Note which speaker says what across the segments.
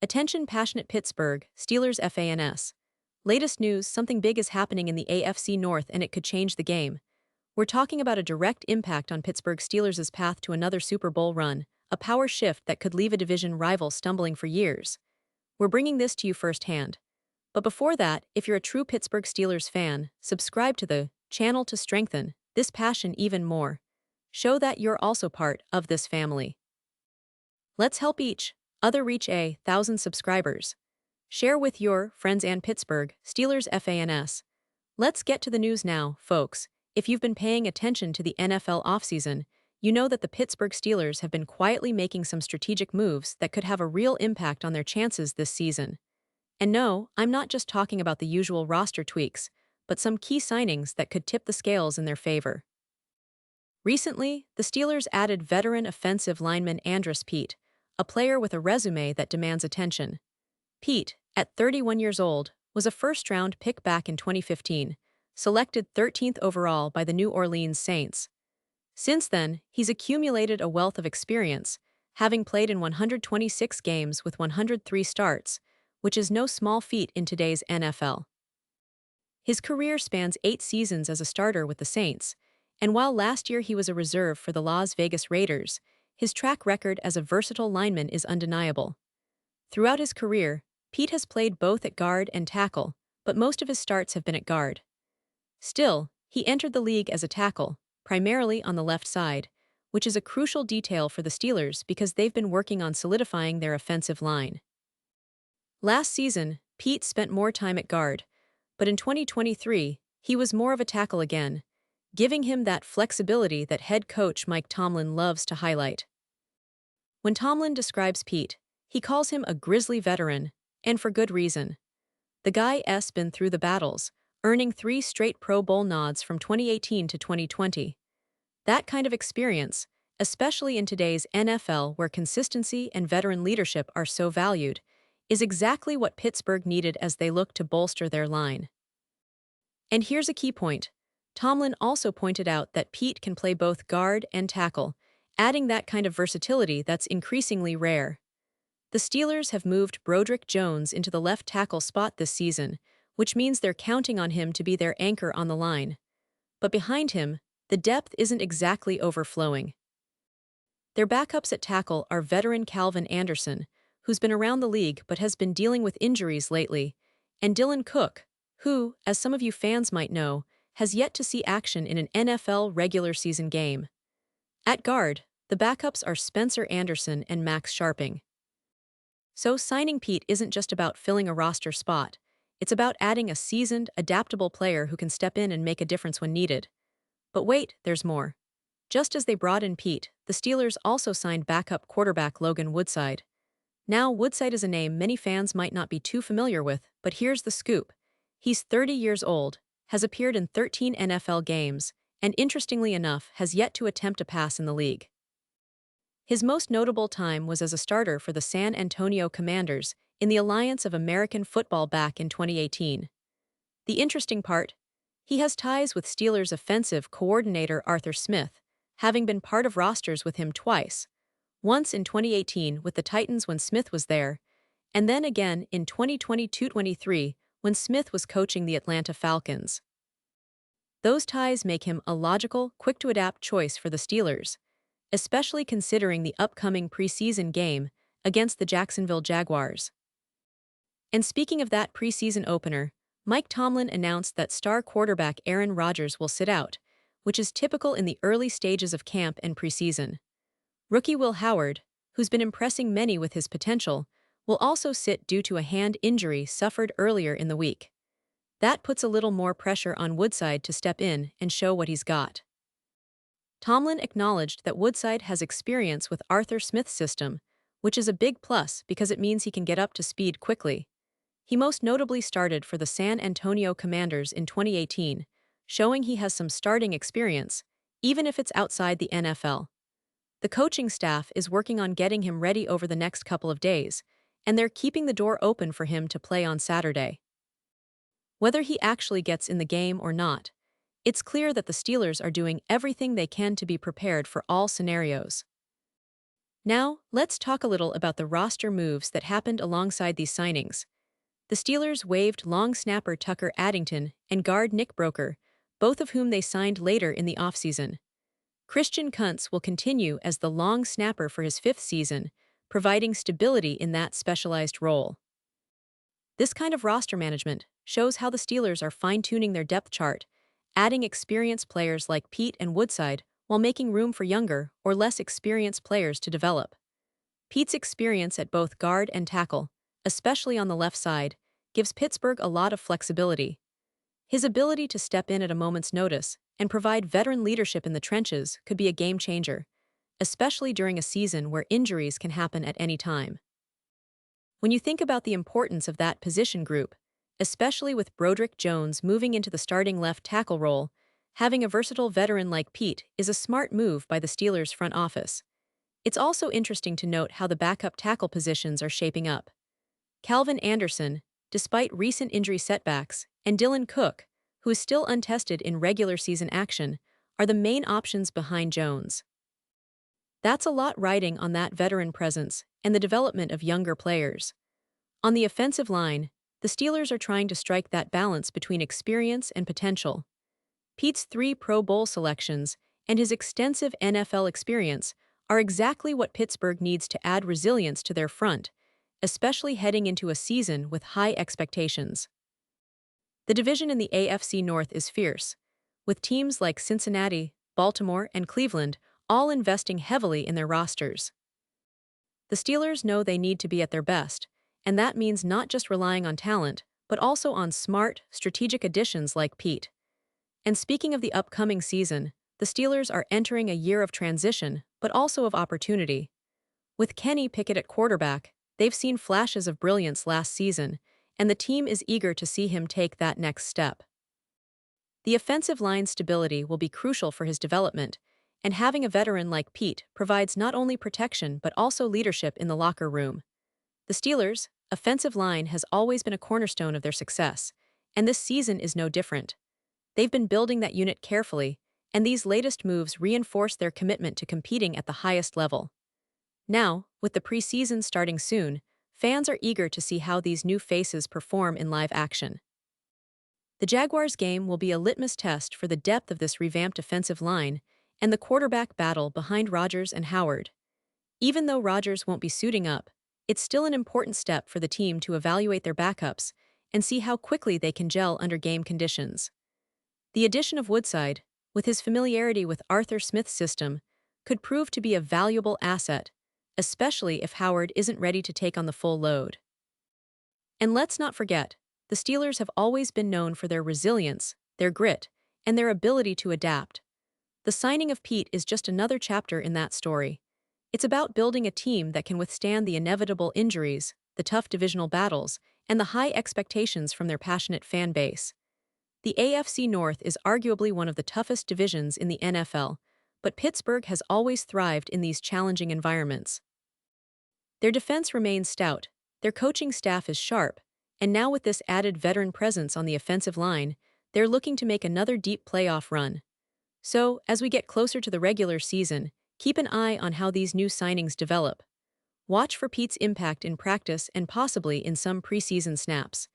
Speaker 1: Attention passionate Pittsburgh Steelers fans. Latest news, something big is happening in the AFC North and it could change the game. We're talking about a direct impact on Pittsburgh Steelers' path to another Super Bowl run, a power shift that could leave a division rival stumbling for years. We're bringing this to you firsthand. But before that, if you're a true Pittsburgh Steelers fan, subscribe to the channel to strengthen this passion even more. Show that you're also part of this family. Let's help each other reach 1,000 subscribers. Share with your friends and Pittsburgh Steelers fans. Let's get to the news now, folks. If you've been paying attention to the NFL offseason, you know that the Pittsburgh Steelers have been quietly making some strategic moves that could have a real impact on their chances this season. And no, I'm not just talking about the usual roster tweaks, but some key signings that could tip the scales in their favor. Recently, the Steelers added veteran offensive lineman Andrus Peat, a player with a resume that demands attention. Peat, at 31 years old, was a first-round pick back in 2015, selected 13th overall by the New Orleans Saints. Since then, he's accumulated a wealth of experience, having played in 126 games with 103 starts, which is no small feat in today's NFL. His career spans 8 seasons as a starter with the Saints, and while last year he was a reserve for the Las Vegas Raiders, his track record as a versatile lineman is undeniable. Throughout his career, Peat has played both at guard and tackle, but most of his starts have been at guard. Still, he entered the league as a tackle, primarily on the left side, which is a crucial detail for the Steelers because they've been working on solidifying their offensive line. Last season, Peat spent more time at guard, but in 2023, he was more of a tackle again, giving him that flexibility that head coach Mike Tomlin loves to highlight. When Tomlin describes Peat, he calls him a grizzly veteran, and for good reason. The guy's been through the battles, earning 3 straight Pro Bowl nods from 2018 to 2020. That kind of experience, especially in today's NFL where consistency and veteran leadership are so valued, is exactly what Pittsburgh needed as they look to bolster their line. And here's a key point. Tomlin also pointed out that Peat can play both guard and tackle, adding that kind of versatility that's increasingly rare. The Steelers have moved Broderick Jones into the left tackle spot this season, which means they're counting on him to be their anchor on the line. But behind him, the depth isn't exactly overflowing. Their backups at tackle are veteran Calvin Anderson, who's been around the league but has been dealing with injuries lately, and Dylan Cook, who, as some of you fans might know, has yet to see action in an NFL regular season game. At guard, the backups are Spencer Anderson and Max Sharping. So signing Peat isn't just about filling a roster spot, it's about adding a seasoned, adaptable player who can step in and make a difference when needed. But wait, there's more. Just as they brought in Peat, the Steelers also signed backup quarterback Logan Woodside. Now, Woodside is a name many fans might not be too familiar with, but here's the scoop. He's 30 years old, has appeared in 13 NFL games, and interestingly enough has yet to attempt a pass in the league. His most notable time was as a starter for the San Antonio Commanders in the Alliance of American Football back in 2018. The interesting part? He has ties with Steelers offensive coordinator Arthur Smith, having been part of rosters with him twice, once in 2018 with the Titans when Smith was there, and then again in 2022-23 when Smith was coaching the Atlanta Falcons. Those ties make him a logical, quick-to-adapt choice for the Steelers, especially considering the upcoming preseason game against the Jacksonville Jaguars. And speaking of that preseason opener, Mike Tomlin announced that star quarterback Aaron Rodgers will sit out, which is typical in the early stages of camp and preseason. Rookie Will Howard, who's been impressing many with his potential, will also sit due to a hand injury suffered earlier in the week. That puts a little more pressure on Woodside to step in and show what he's got. Tomlin acknowledged that Woodside has experience with Arthur Smith's system, which is a big plus because it means he can get up to speed quickly. He most notably started for the San Antonio Commanders in 2018, showing he has some starting experience, even if it's outside the NFL. The coaching staff is working on getting him ready over the next couple of days, and they're keeping the door open for him to play on Saturday. Whether he actually gets in the game or not, it's clear that the Steelers are doing everything they can to be prepared for all scenarios. Now, let's talk a little about the roster moves that happened alongside these signings. The Steelers waived long snapper Tucker Addington and guard Nick Broker, both of whom they signed later in the offseason. Christian Kuntz will continue as the long snapper for his fifth season, providing stability in that specialized role. This kind of roster management shows how the Steelers are fine-tuning their depth chart, adding experienced players like Pete and Woodside while making room for younger or less experienced players to develop. Pete's experience at both guard and tackle, especially on the left side, gives Pittsburgh a lot of flexibility. His ability to step in at a moment's notice and provide veteran leadership in the trenches could be a game changer, especially during a season where injuries can happen at any time. When you think about the importance of that position group, especially with Broderick Jones moving into the starting left tackle role, having a versatile veteran like Pete is a smart move by the Steelers' front office. It's also interesting to note how the backup tackle positions are shaping up. Calvin Anderson, despite recent injury setbacks, and Dylan Cook, who is still untested in regular season action, are the main options behind Jones. That's a lot riding on that veteran presence and the development of younger players. On the offensive line, the Steelers are trying to strike that balance between experience and potential. Pete's 3 Pro Bowl selections and his extensive NFL experience are exactly what Pittsburgh needs to add resilience to their front, especially heading into a season with high expectations. The division in the AFC North is fierce, with teams like Cincinnati, Baltimore, and Cleveland all investing heavily in their rosters. The Steelers know they need to be at their best, and that means not just relying on talent, but also on smart, strategic additions like Pete. And speaking of the upcoming season, the Steelers are entering a year of transition, but also of opportunity. With Kenny Pickett at quarterback, they've seen flashes of brilliance last season, and the team is eager to see him take that next step. The offensive line stability will be crucial for his development, and having a veteran like Pete provides not only protection but also leadership in the locker room. The Steelers' offensive line has always been a cornerstone of their success, and this season is no different. They've been building that unit carefully, and these latest moves reinforce their commitment to competing at the highest level. Now, with the preseason starting soon, fans are eager to see how these new faces perform in live action. The Jaguars game will be a litmus test for the depth of this revamped offensive line and the quarterback battle behind Rodgers and Howard. Even though Rodgers won't be suiting up, it's still an important step for the team to evaluate their backups and see how quickly they can gel under game conditions. The addition of Woodside, with his familiarity with Arthur Smith's system, could prove to be a valuable asset, especially if Howard isn't ready to take on the full load. And let's not forget, the Steelers have always been known for their resilience, their grit, and their ability to adapt. The signing of Pete is just another chapter in that story. It's about building a team that can withstand the inevitable injuries, the tough divisional battles, and the high expectations from their passionate fan base. The AFC North is arguably one of the toughest divisions in the NFL, but Pittsburgh has always thrived in these challenging environments. Their defense remains stout, their coaching staff is sharp, and now with this added veteran presence on the offensive line, they're looking to make another deep playoff run. So, as we get closer to the regular season, keep an eye on how these new signings develop. Watch for Pete's impact in practice and possibly in some preseason snaps.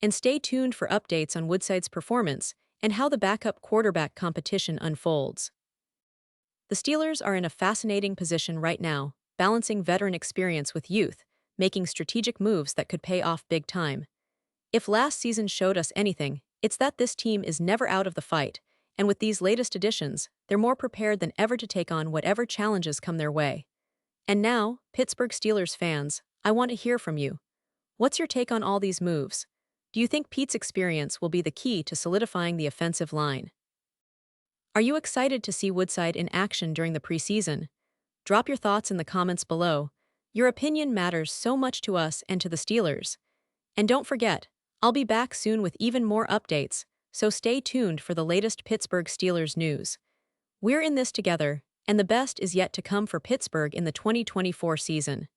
Speaker 1: And stay tuned for updates on Woodside's performance and how the backup quarterback competition unfolds. The Steelers are in a fascinating position right now, balancing veteran experience with youth, making strategic moves that could pay off big time. If last season showed us anything, it's that this team is never out of the fight, and with these latest additions, they're more prepared than ever to take on whatever challenges come their way. And now, Pittsburgh Steelers fans, I want to hear from you. What's your take on all these moves? Do you think Pete's experience will be the key to solidifying the offensive line? Are you excited to see Woodside in action during the preseason? Drop your thoughts in the comments below. Your opinion matters so much to us and to the Steelers. And don't forget, I'll be back soon with even more updates, so stay tuned for the latest Pittsburgh Steelers news. We're in this together, and the best is yet to come for Pittsburgh in the 2024 season.